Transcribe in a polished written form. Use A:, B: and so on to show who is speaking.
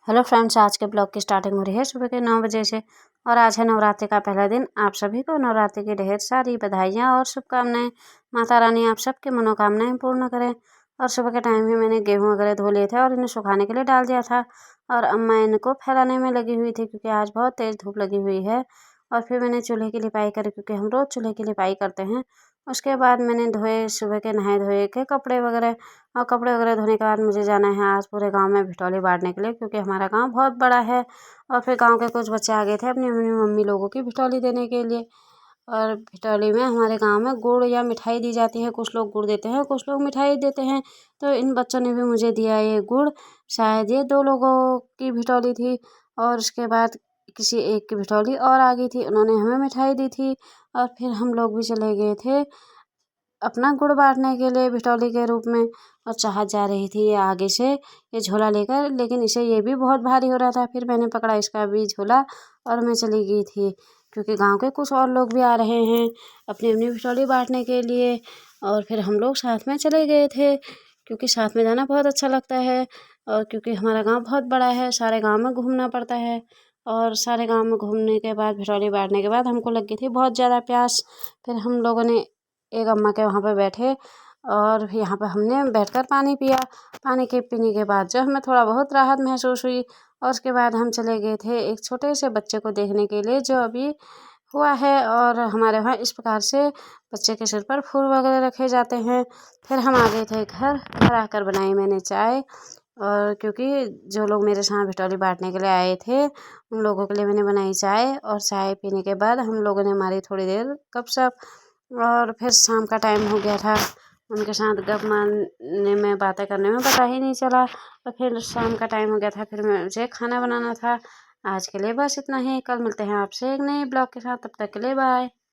A: Hello friends, आज के blog की स्टार्टिंग हो रही है सुबह के 9 बजे से। और आज है नवरात्रि का पहला दिन। आप सभी को नवरात्रि की ढेर सारी बधाइयाँ और शुभकामनाएं। माता रानी आप सबकी मनोकामनाएं पूर्ण करें। और सुबह के टाइम ही मैंने गेहूं वगैरह धो लिए थे और इन्हें सुखाने के लिए डाल दिया था। और अम्मा इनको फैलाने में लगी हुई थी क्योंकि आज बहुत तेज़ धूप लगी हुई है। और फिर मैंने चूल्हे की लिपाई करी क्योंकि हम रोज़ चूल्हे की लिपाई करते हैं। उसके बाद मैंने धोए सुबह के नहाए धोए के कपड़े वगैरह। और कपड़े वगैरह धोने के बाद मुझे जाना है आज पूरे गांव में भिटौली बांटने के लिए क्योंकि हमारा गांव बहुत बड़ा है। और फिर गांव के कुछ बच्चे आ गए थे अपनी अपनी मम्मी लोगों की भिटौली देने के लिए। और भिटौली में हमारे गांव में गुड़ या मिठाई दी जाती है। कुछ लोग गुड़ देते हैं, कुछ लोग मिठाई देते हैं। तो इन बच्चों ने भी मुझे दिया ये गुड़। शायद ये 2 लोगों की भिटौली थी। और उसके बाद किसी एक की भिटौली और आ गई थी, उन्होंने हमें मिठाई दी थी। और फिर हम लोग भी चले गए थे अपना गुड़ बांटने के लिए भिटौली के रूप में। और चाहत जा रही थी ये आगे से ये झोला लेकर, लेकिन इसे ये भी बहुत भारी हो रहा था। फिर मैंने पकड़ा इसका भी झोला और मैं चली गई थी क्योंकि गांव के कुछ और लोग भी आ रहे हैं अपनी अपनी भिटौली बांटने के लिए। और फिर हम लोग साथ में चले गए थे क्योंकि साथ में जाना बहुत अच्छा लगता है। और क्योंकि हमारा गाँव बहुत बड़ा है, सारे गाँव में घूमना पड़ता है। और सारे गाँव में घूमने के बाद भिटौली बांटने के बाद हमको लग गई थी बहुत ज़्यादा प्यास। फिर हम लोगों ने एक अम्मा के वहाँ पे बैठे और यहाँ पे हमने बैठकर पानी पिया। पानी के पीने के बाद जो हमें थोड़ा बहुत राहत महसूस हुई। और उसके बाद हम चले गए थे एक छोटे से बच्चे को देखने के लिए जो अभी हुआ है। और हमारे वहाँ इस प्रकार से बच्चे के सिर पर फूल वगैरह रखे जाते हैं। फिर हम आ गए थे घर आकर बनाई मैंने चाय। और क्योंकि जो लोग मेरे साथ भिटौली बांटने के लिए आए थे उन लोगों के लिए मैंने बनाई चाय। और चाय पीने के बाद हम लोगों ने मारी थोड़ी देर गपशप। और फिर शाम का टाइम हो गया था, उनके साथ गप मारने में बातें करने में पता ही नहीं चला। तो फिर शाम का टाइम हो गया था, फिर मुझे खाना बनाना था। आज के लिए बस इतना ही। कल मिलते हैं आपसे एक नए ब्लॉग के साथ, तब तक के लिए बाय।